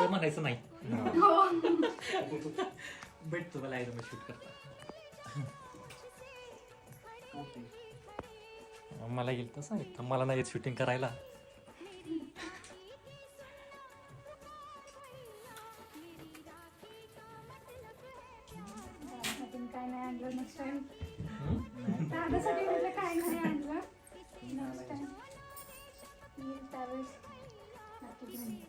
म्हणायचं नाही. भेटतो मला एकदम शूट करता. मला येईल तसं आहे, मला नाही येत शूटिंग करायला. काय नाही आणलं नेक्स्ट टाइम. दादासाठी म्हटलं काय नाही आणलं नेक्स्ट टाइम येईल त्यावेळेस नक्की घेऊन येईल.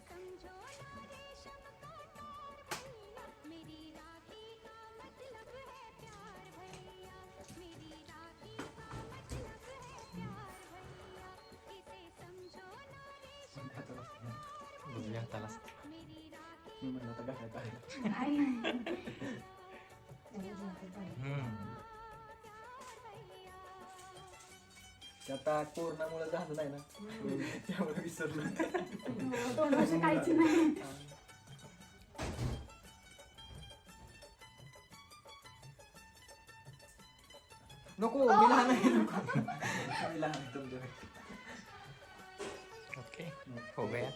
बघूया त्याला. आता कोरोनामुळे झालं नाही ना, त्यामुळे विसरलो. 2 वर्ष काहीच नाही. नको, मी लहान आहे. नको, मी लहान आहे तुमच्या. ओके, हो गया.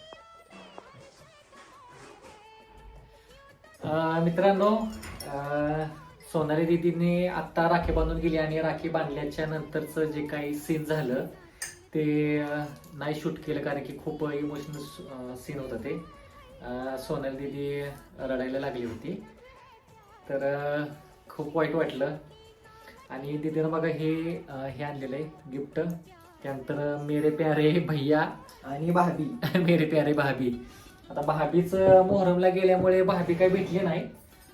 मित्रांनो, सोनाली दीदीने आत्ता राखी बांधून गेली आणि राखी बांधल्याच्या नंतरचं जे काही सीन झालं ते नाही शूट केलं, कारण की खूप इमोशनल सीन होतं ते. सोनाली दीदी रडायला लागली होती, तर खूप वाईट वाटलं. आणि दीदीनं बघा हे आणलेलं आहे गिफ्ट. त्यानंतर मेरे प्यारे भैया आणि भाभी, मेरे प्यारे भाभी. आता भाभीचं मोहरमला गेल्यामुळे भाभी काही भेटली नाही,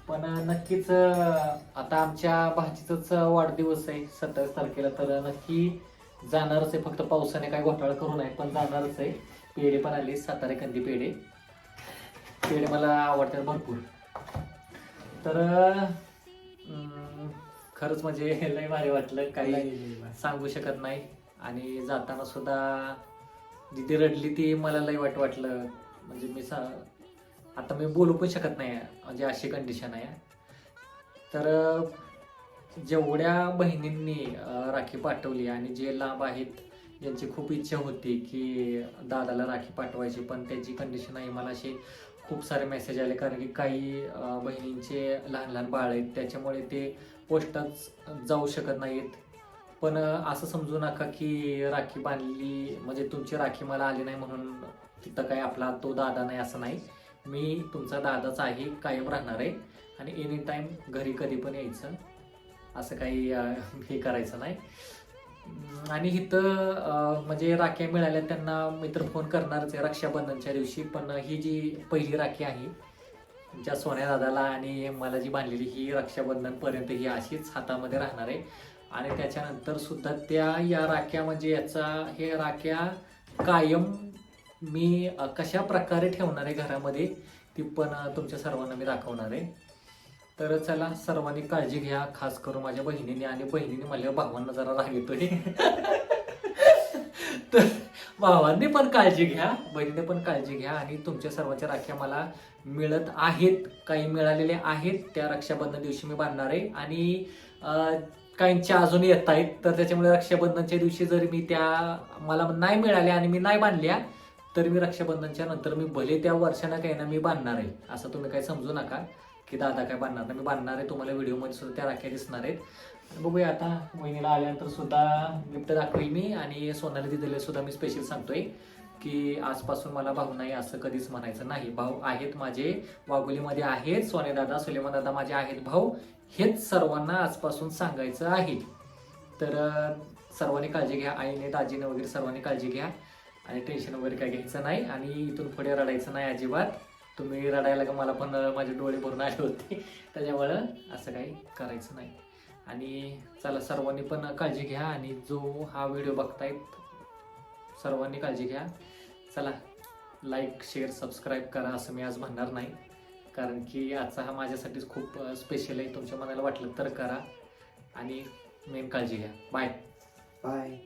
पण नक्कीच आता आमच्या भाचीचाच वाढदिवस आहे 27 तारखेला, तर नक्की जाणारच आहे. फक्त पावसाने काय घोटाळा करू नये, पण जाणारच आहे. पेढे पण आले, सातारे कंदी पेढे. पेढे मला आवडतात भरपूर. तर खरंच म्हणजे लय भारी वाटलं, काही सांगू शकत नाही. आणि जाताना सुद्धा जिथे रडली ती मला लय वाईट वाटलं. म्हणजे आता मी बोलू पण शकत नाही, म्हणजे अशी कंडिशन आहे. तर जेवढ्या बहिणींनी राखी पाठवली आणि जे लांब आहेत, ज्यांची खूप इच्छा होती की दादाला राखी पाठवायची, पण त्याची कंडिशन आहे, मला असे खूप सारे मेसेज आले. कारण की काही बहिणींचे लहान लहान बाळ आहेत, त्याच्यामुळे ते पोस्टात जाऊ शकत नाहीत. पण असं समजू नका की राखी बांधली म्हणजे तुमची राखी मला आली नाही म्हणून तिथं काय आपला तो दादा नाही, असं नाही. मी तुमचा दादाच आहे, कायम राहणार आहे. आणि एनी टाईम घरी कधी पण यायचं, असं काही हे करायचं नाही. आणि इथं म्हणजे राख्या मिळाल्या त्यांना मित्र फोन करणारच आहे रक्षाबंधनच्या दिवशी. पण ही जी पहिली राखी आहे ज्या सोन्या दादाला आणि मला जी बांधलेली, ही रक्षाबंधनपर्यंत ही अशीच हातामध्ये राहणार आहे. आणि त्याच्यानंतर सुद्धा या राख्या म्हणजे हे राख्या कायम मी कशा प्रकारे ठेवणार आहे घरामध्ये, ती पण तुमच्या सर्वांना मी दाखवणार आहे. तर चला, सर्वांनी काळजी घ्या, खास करून माझ्या बहिणीने. आणि बहिणीने माझ्या भावांना जरा राग येतोय, तर भावांनी पण काळजी घ्या, बहिणीने पण काळजी घ्या. आणि तुमच्या सर्वांच्या राख्या मला मिळत आहेत, काही मिळालेले आहेत, त्या रक्षाबंधन दिवशी मी बांधणार आहे. आणि काहींच्या अजून येत आहेत, तर त्याच्यामुळे रक्षाबंधनच्या दिवशी जरी मी त्या मला नाही मिळाल्या आणि मी नाही बांधल्या, तर मी रक्षाबंधनच्या नंतर मी भले त्या वर्षानं काही ना मी बांधणार आहे. असं तुम्ही काही समजू नका की दादा काय बांधणार नाही, मी बांधणार आहे. तुम्हाला व्हिडिओमध्ये सुद्धा त्या राख्या दिसणार आहेत. बघूया आता वहिनीला आल्यानंतर सुद्धा गिफ्ट दाखवेल मी. आणि सोनाली दिदीला सुद्धा मी स्पेशल सांगतोय की आजपासून मला भाऊ नाही असं कधीच म्हणायचं नाही. भाऊ आहेत माझे, वाघोलीमध्ये आहेत सोने दादा, सुलेमान दादा माझे आहेत भाऊ, हेच सर्वांना आजपासून सांगायचं आहे. तर सर्वांनी काळजी घ्या, आईने दाजीने वगैरे सर्वांनी काळजी घ्या. आणि टेन्शन वगैरे काय घ्यायचं नाही. आणि इथून पुढे रडायचं नाही अजिबात. तुम्ही रडायला का मला पण माझे डोळे भरून आले होते, त्याच्यामुळं असं काही करायचं नाही. आणि चला, सर्वांनी पण काळजी घ्या. आणि जो हा व्हिडिओ बघतायत सर्वांनी काळजी घ्या. चला, लाईक शेअर सबस्क्राईब करा असं मी आज म्हणणार नाही, कारण की आजचा हा माझ्यासाठीच खूप स्पेशल आहे. तुमच्या मनाला वाटलं तर करा. आणि मेन काळजी घ्या. Bye bye.